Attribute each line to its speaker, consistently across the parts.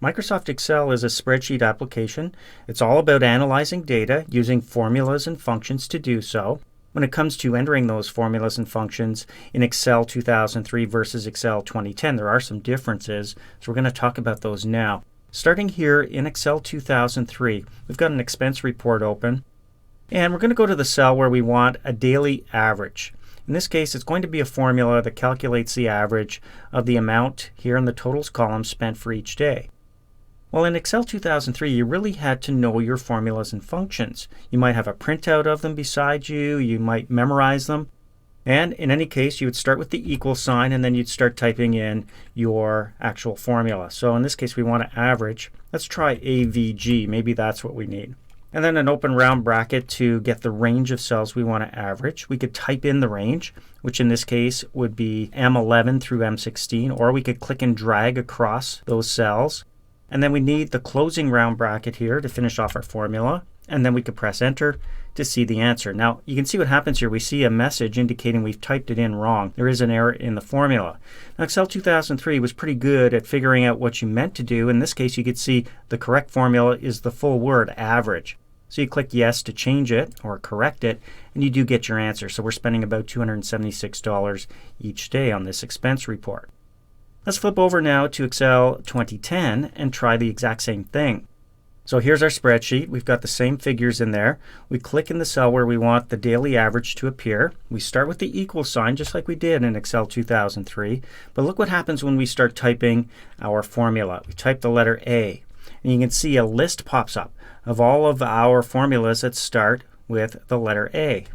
Speaker 1: Microsoft Excel is a spreadsheet application. It's all about analyzing data using formulas and functions to do so. When it comes to entering those formulas and functions in Excel 2003 versus Excel 2010, there are some differences, so we're going to talk about those now. Starting here in Excel 2003, we've got an expense report open, and we're going to go to the cell where we want a daily average. In this case, it's going to be a formula that calculates the average of the amount here in the totals column spent for each day. Well, in Excel 2003, you really had to know your formulas and functions. You might have a printout of them beside you, you might memorize them, and in any case, you would start with the equal sign and then you'd start typing in your actual formula. So in this case, we want to average. Let's try AVG, maybe that's what we need. And then an open round bracket to get the range of cells we want to average. We could type in the range, which in this case would be M11 through M16, or we could click and drag across those cells. And then we need the closing round bracket here to finish off our formula. And then we could press enter to see the answer. Now you can see what happens here. We see a message indicating we've typed it in wrong. There is an error in the formula. Now Excel 2003 was pretty good at figuring out what you meant to do. In this case, you could see the correct formula is the full word, average. So you click yes to change it or correct it, and you do get your answer. So we're spending about $276 each day on this expense report. Let's flip over now to Excel 2010 and try the exact same thing. So here's our spreadsheet. We've got the same figures in there. We click in the cell where we want the daily average to appear. We start with the equal sign just like we did in Excel 2003. But look what happens when we start typing our formula. We type the letter A, and you can see a list pops up of all of our formulas that start with the letter A.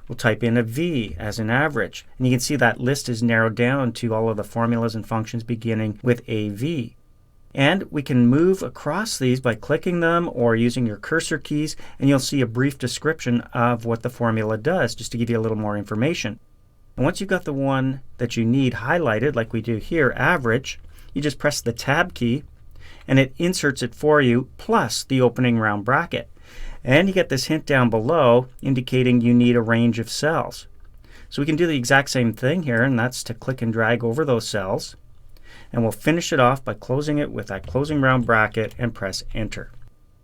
Speaker 1: We'll type in a V as an average, and you can see that list is narrowed down to all of the formulas and functions beginning with AV. And we can move across these by clicking them or using your cursor keys, and you'll see a brief description of what the formula does, just to give you a little more information. And once you've got the one that you need highlighted, like we do here, average, you just press the tab key, and it inserts it for you, plus the opening round bracket. And you get this hint down below indicating you need a range of cells. So we can do the exact same thing here, and that's to click and drag over those cells. And we'll finish it off by closing it with that closing round bracket and press enter.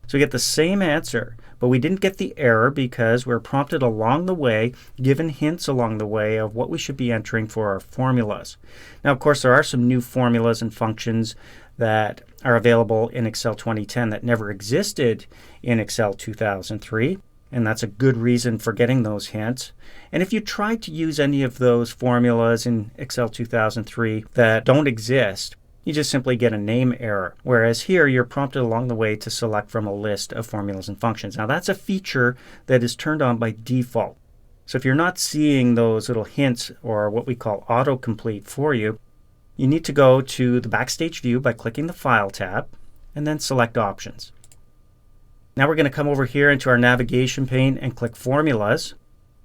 Speaker 1: So we get the same answer, but we didn't get the error because we're prompted along the way, given hints along the way of what we should be entering for our formulas. Now, of course, there are some new formulas and functions that are available in Excel 2010 that never existed in Excel 2003, and that's a good reason for getting those hints. And if you try to use any of those formulas in Excel 2003 that don't exist, you just simply get a name error. Whereas here, you're prompted along the way to select from a list of formulas and functions. Now that's a feature that is turned on by default. So if you're not seeing those little hints or what we call autocomplete for you, you need to go to the Backstage view by clicking the File tab and then select Options. Now we're going to come over here into our navigation pane and click Formulas.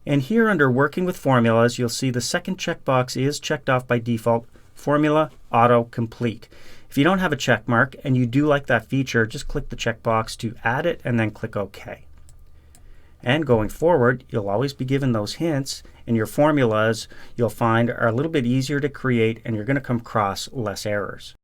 Speaker 1: And here under Working with Formulas, you'll see the second checkbox is checked off by default, Formula Autocomplete. If you don't have a check mark and you do like that feature, just click the checkbox to add it and then click OK. And going forward, you'll always be given those hints, and your formulas you'll find are a little bit easier to create, and you're going to come across less errors.